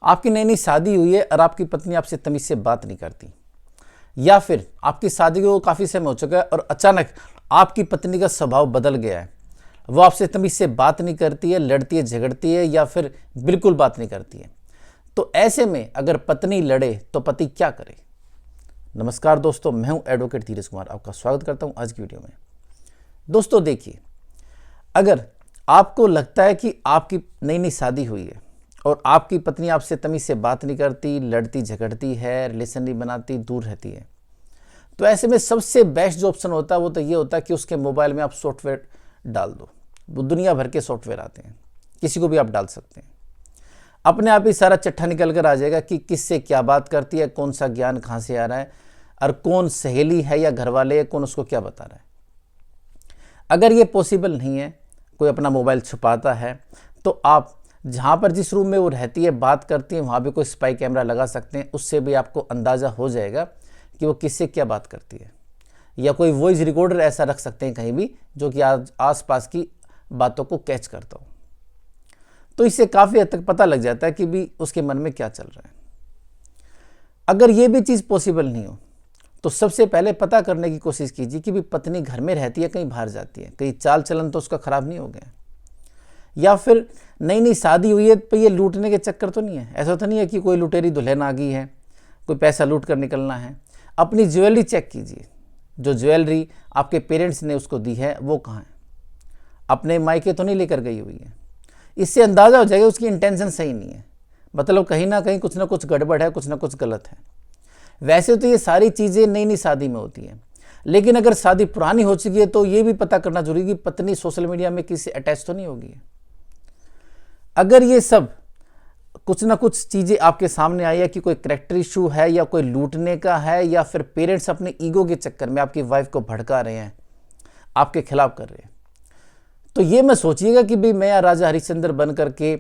आपकी नई नई शादी हुई है और आपकी पत्नी आपसे तमीज़ से बात नहीं करती, या फिर आपकी शादी को काफ़ी समय हो चुका है और अचानक आपकी पत्नी का स्वभाव बदल गया है, वो आपसे तमीज़ से बात नहीं करती है, लड़ती है, झगड़ती है या फिर बिल्कुल बात नहीं करती है। तो ऐसे में अगर पत्नी लड़े तो पति क्या करे? नमस्कार दोस्तों, मैं हूं एडवोकेट धीरज कुमार, आपका स्वागत करता हूं आज की वीडियो में। दोस्तों देखिए, अगर आपको लगता है कि आपकी नई नई शादी हुई है और आपकी पत्नी आपसे तमीज़ से बात नहीं करती, लड़ती झगड़ती है, रिलेशन नहीं बनाती, दूर रहती है, तो ऐसे में सबसे बेस्ट जो ऑप्शन होता है वो तो ये होता है कि उसके मोबाइल में आप सॉफ्टवेयर डाल दो। वो दुनिया भर के सॉफ्टवेयर आते हैं, किसी को भी आप डाल सकते हैं। अपने आप ही सारा चिट्ठा निकल कर आ जाएगा कि किससे क्या बात करती है, कौन सा ज्ञान कहाँ से आ रहा है और कौन सहेली है या घरवाले है, कौन उसको क्या बता रहा है। अगर ये पॉसिबल नहीं है, कोई अपना मोबाइल छुपाता है, तो आप जहाँ पर जिस रूम में वो रहती है, बात करती है, वहाँ भी कोई स्पाई कैमरा लगा सकते हैं। उससे भी आपको अंदाज़ा हो जाएगा कि वो किससे क्या बात करती है। या कोई वॉइस रिकॉर्डर ऐसा रख सकते हैं कहीं भी जो कि आस पास की बातों को कैच करता हो। तो इससे काफ़ी हद तक पता लग जाता है कि भी उसके मन में क्या चल रहा है। अगर ये भी चीज़ पॉसिबल नहीं हो तो सबसे पहले पता करने की कोशिश कीजिए कि भी पत्नी घर में रहती है, कहीं बाहर जाती है, कहीं चाल चलन तो उसका ख़राब नहीं हो गया, या फिर नई नई शादी हुई है तो ये लूटने के चक्कर तो नहीं है। ऐसा तो नहीं है कि कोई लुटेरी दुल्हन आ गई है, कोई पैसा लूट कर निकलना है। अपनी ज्वेलरी चेक कीजिए, जो ज्वेलरी आपके पेरेंट्स ने उसको दी है वो कहाँ है, अपने मायके तो नहीं लेकर गई हुई है। इससे अंदाज़ा हो जाएगा उसकी इंटेंशन सही नहीं है, मतलब कहीं ना कहीं कुछ ना कुछ गड़बड़ है, कुछ ना कुछ गलत है। वैसे तो ये सारी चीज़ें नई नई शादी में होती हैं, लेकिन अगर शादी पुरानी हो चुकी है तो ये भी पता करना जरूरी है कि पत्नी सोशल मीडिया में किसी से अटैच तो नहीं होगी। अगर ये सब कुछ ना कुछ चीज़ें आपके सामने आई है कि कोई करैक्टर इशू है या कोई लूटने का है या फिर पेरेंट्स अपने ईगो के चक्कर में आपकी वाइफ को भड़का रहे हैं, आपके खिलाफ कर रहे हैं, तो ये मैं सोचिएगा कि भाई मैं राजा हरिश्चंद्र बन करके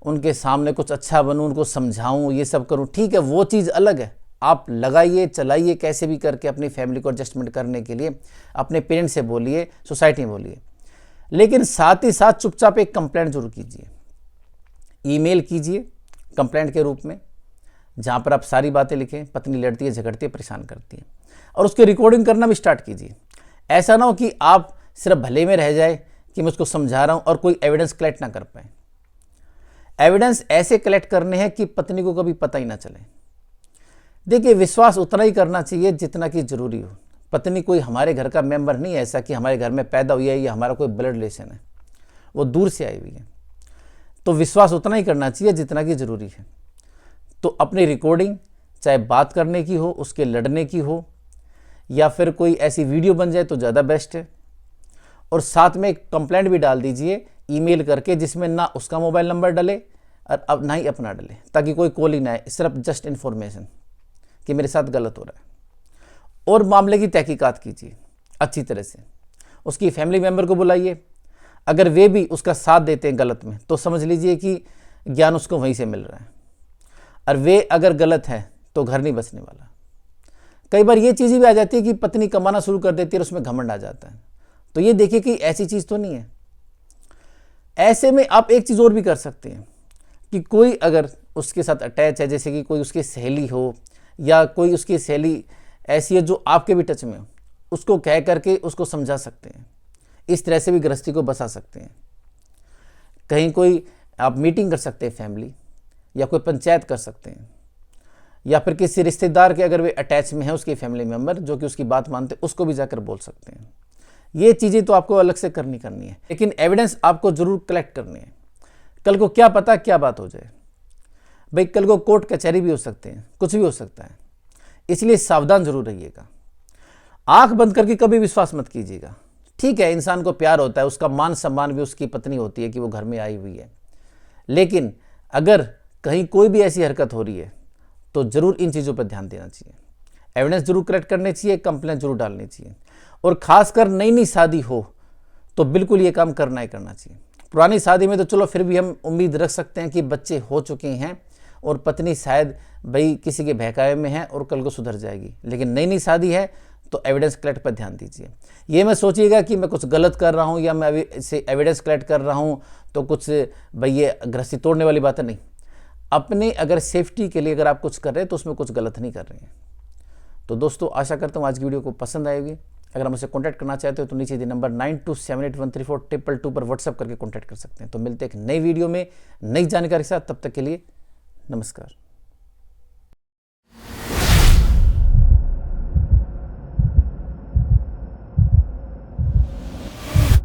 उनके सामने कुछ अच्छा बनूं, उनको समझाऊं, ये सब करूं। ठीक है, वो चीज़ अलग है, आप लगाइए चलाइए कैसे भी करके अपनी फैमिली को एडजस्टमेंट करने के लिए अपने पेरेंट्स से बोलिए, सोसाइटी में बोलिए, लेकिन साथ ही साथ चुपचाप एक कंप्लेंट जरूर कीजिए। ईमेल कीजिए कंप्लेंट के रूप में, जहाँ पर आप सारी बातें लिखें, पत्नी लड़ती है, झगड़ती है, परेशान करती है, और उसकी रिकॉर्डिंग करना भी स्टार्ट कीजिए। ऐसा ना हो कि आप सिर्फ भले में रह जाए कि मैं उसको समझा रहा हूँ और कोई एविडेंस कलेक्ट ना कर पाए। एविडेंस ऐसे कलेक्ट करने हैं कि पत्नी को कभी पता ही ना चले। देखिए, विश्वास उतना ही करना चाहिए जितना कि जरूरी हो। पत्नी कोई हमारे घर का मेंबर नहीं है, ऐसा कि हमारे घर में पैदा हुई है या हमारा कोई ब्लड रिलेशन है, वो दूर से आई हुई है। तो विश्वास उतना ही करना चाहिए जितना कि जरूरी है। तो अपनी रिकॉर्डिंग, चाहे बात करने की हो, उसके लड़ने की हो, या फिर कोई ऐसी वीडियो बन जाए तो ज़्यादा बेस्ट है। और साथ में एक कंप्लेंट भी डाल दीजिए ईमेल करके, जिसमें ना उसका मोबाइल नंबर डले और अब ना ही अपना डले, ताकि कोई कॉल ही ना आए, सिर्फ जस्ट इन्फॉर्मेशन कि मेरे साथ गलत हो रहा है। और मामले की तहकीकात कीजिए अच्छी तरह से। उसकी फैमिली मेम्बर को बुलाइए, अगर वे भी उसका साथ देते हैं गलत में तो समझ लीजिए कि ज्ञान उसको वहीं से मिल रहा है, और वे अगर गलत है तो घर नहीं बसने वाला। कई बार ये चीज़ें भी आ जाती है कि पत्नी कमाना शुरू कर देती है और उसमें घमंड आ जाता है, तो ये देखिए कि ऐसी चीज़ तो नहीं है। ऐसे में आप एक चीज़ और भी कर सकते हैं कि कोई अगर उसके साथ अटैच है, जैसे कि कोई उसकी सहेली हो या कोई उसकी सहेली ऐसी है जो आपके भी टच में हो, उसको कह करके उसको समझा सकते हैं। इस तरह से भी गृहस्थी को बसा सकते हैं। कहीं कोई आप मीटिंग कर सकते हैं फैमिली, या कोई पंचायत कर सकते हैं, या फिर किसी रिश्तेदार के अगर वे अटैच में है, उसके फैमिली मेम्बर जो कि उसकी बात मानते हैं, उसको भी जाकर बोल सकते हैं। ये चीज़ें तो आपको अलग से करनी है, लेकिन एविडेंस आपको जरूर कलेक्ट करनी है। कल को क्या पता क्या बात हो जाए भाई, कल को कोर्ट कचहरी भी हो सकते हैं, कुछ भी हो सकता है, इसलिए सावधान जरूर रहिएगा। आंख बंद करके कभी विश्वास मत कीजिएगा। ठीक है, इंसान को प्यार होता है, उसका मान सम्मान भी उसकी पत्नी होती है कि वो घर में आई हुई है, लेकिन अगर कहीं कोई भी ऐसी हरकत हो रही है तो जरूर इन चीज़ों पर ध्यान देना चाहिए। एविडेंस जरूर कलेक्ट करने चाहिए, कंप्लेंट जरूर डालनी चाहिए, और खासकर नई नई शादी हो तो बिल्कुल ये काम करना ही करना चाहिए। पुरानी शादी में तो चलो फिर भी हम उम्मीद रख सकते हैं कि बच्चे हो चुके हैं और पत्नी शायद भाई किसी के बहकावे में है और कल को सुधर जाएगी, लेकिन नई नई शादी है तो एविडेंस कलेक्ट पर ध्यान दीजिए। ये मैं सोचिएगा कि मैं कुछ गलत कर रहा हूँ या मैं इसे एविडेंस कलेक्ट कर रहा हूँ तो कुछ भाई ये गृहस्थी तोड़ने वाली बात है, नहीं। अपने अगर सेफ्टी के लिए अगर आप कुछ कर रहे हैं तो उसमें कुछ गलत नहीं कर रहे हैं। तो दोस्तों आशा करता हूँ आज की वीडियो को पसंद आएगी। अगर हम उसे कॉन्टैक्ट करना चाहते हो तो नीचे दिए नंबर 9278134222 पर व्हाट्सअप करके कॉन्टैक्ट कर सकते हैं। तो मिलते हैं एक नई वीडियो में नई जानकारी के साथ, तब तक के लिए नमस्कार।